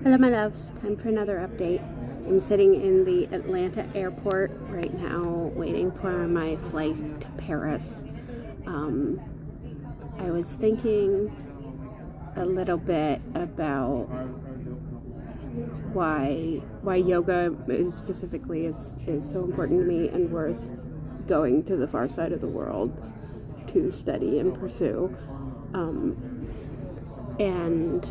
Hello my loves, time for another update. I'm sitting in the Atlanta airport right now waiting for my flight to Paris. I was thinking a little bit about why yoga specifically is so important to me and worth going to the far side of the world to study and pursue. And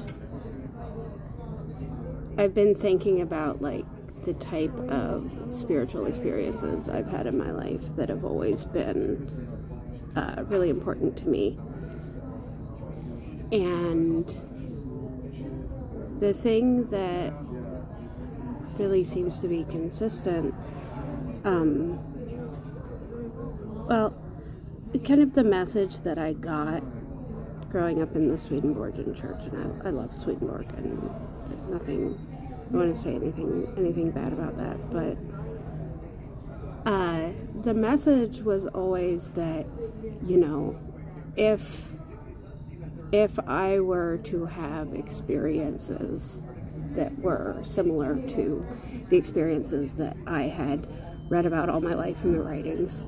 I've been thinking about like the type of spiritual experiences I've had in my life that have always been really important to me. And the thing that really seems to be consistent, well, kind of the message that I got growing up in the Swedenborgian church, and I love Swedenborg, and there's nothing, I don't want to say anything bad about that, but the message was always that, you know, if I were to have experiences that were similar to the experiences that I had read about all my life in the writings,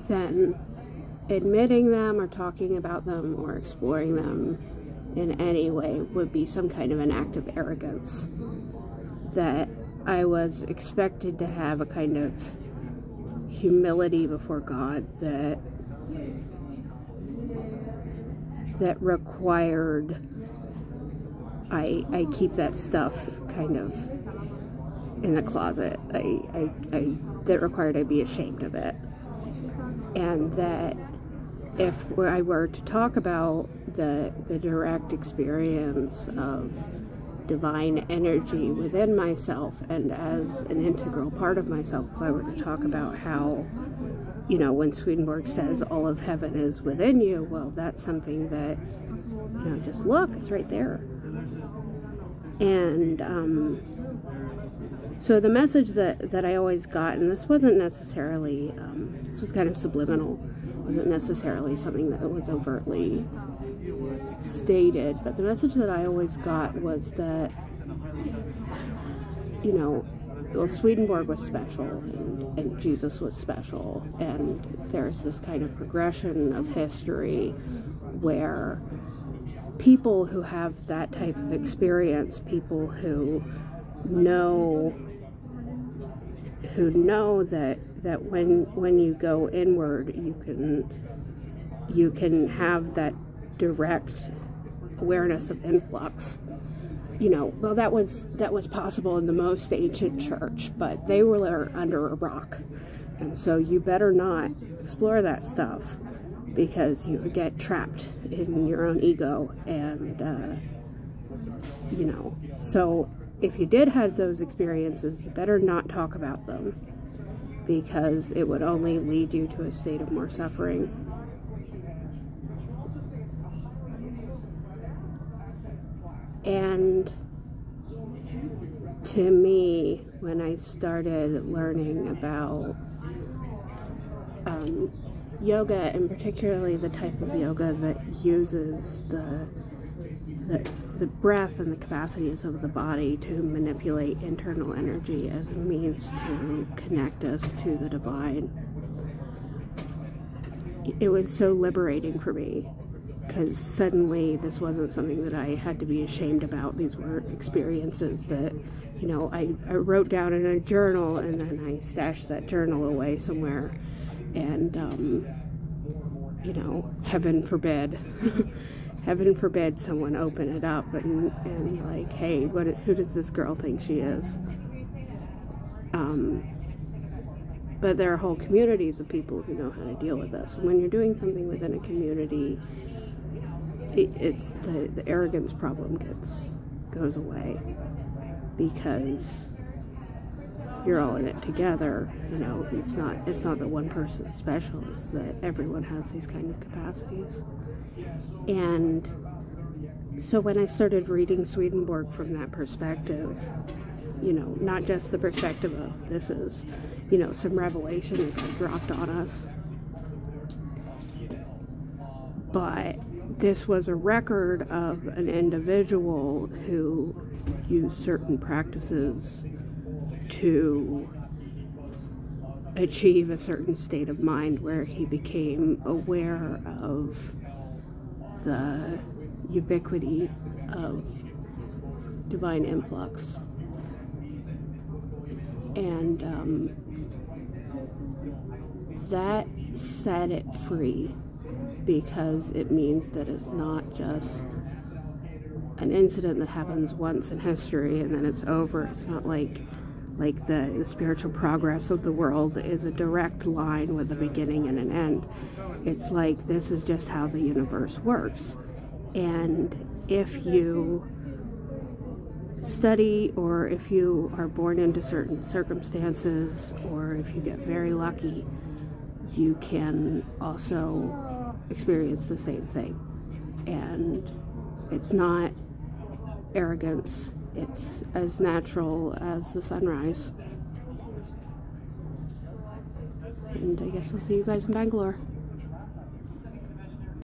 then admitting them or talking about them or exploring them in any way would be some kind of an act of arrogance. That I was expected to have a kind of humility before God that required I keep that stuff kind of in the closet. That required I be ashamed of it. And that if I were to talk about the direct experience of divine energy within myself and as an integral part of myself, if I were to talk about how, you know, when Swedenborg says all of heaven is within you, well, that's something that, you know, just look, it's right there. And so the message that I always got, and this wasn't necessarily, this was kind of subliminal, wasn't necessarily something that was overtly stated, but the message that I always got was that, you know, well, Swedenborg was special, and Jesus was special, and there's this kind of progression of history where people who have that type of experience, people who know that when you go inward, you can have that direct awareness of influx. You know, well, that was possible in the most ancient church, but they were under a rock, and so you better not explore that stuff because you would get trapped in your own ego, and you know, so if you did have those experiences, you better not talk about them because it would only lead you to a state of more suffering. And to me, when I started learning about yoga, and particularly the type of yoga that uses the breath and the capacities of the body to manipulate internal energy as a means to connect us to the divine, it was so liberating for me, because suddenly this wasn't something that I had to be ashamed about. These were experiences that, you know, I wrote down in a journal, and then I stashed that journal away somewhere, and you know, heaven forbid heaven forbid someone open it up and like, hey, who does this girl think she is? But there are whole communities of people who know how to deal with this. And when you're doing something within a community, it's the arrogance problem goes away because you're all in it together. You know, it's not that one person's special, it's that everyone has these kind of capacities. And so when I started reading Swedenborg from that perspective, you know, not just the perspective of this is, you know, some revelation that dropped on us, but this was a record of an individual who used certain practices to achieve a certain state of mind where he became aware of the ubiquity of divine influx. And that set it free, because it means that it's not just an incident that happens once in history and then it's over. It's not like the spiritual progress of the world is a direct line with a beginning and an end. It's like, this is just how the universe works. And if you study, or if you are born into certain circumstances, or if you get very lucky, you can also experience the same thing. And it's not arrogance. It's as natural as the sunrise. And I guess I'll see you guys in Bangalore.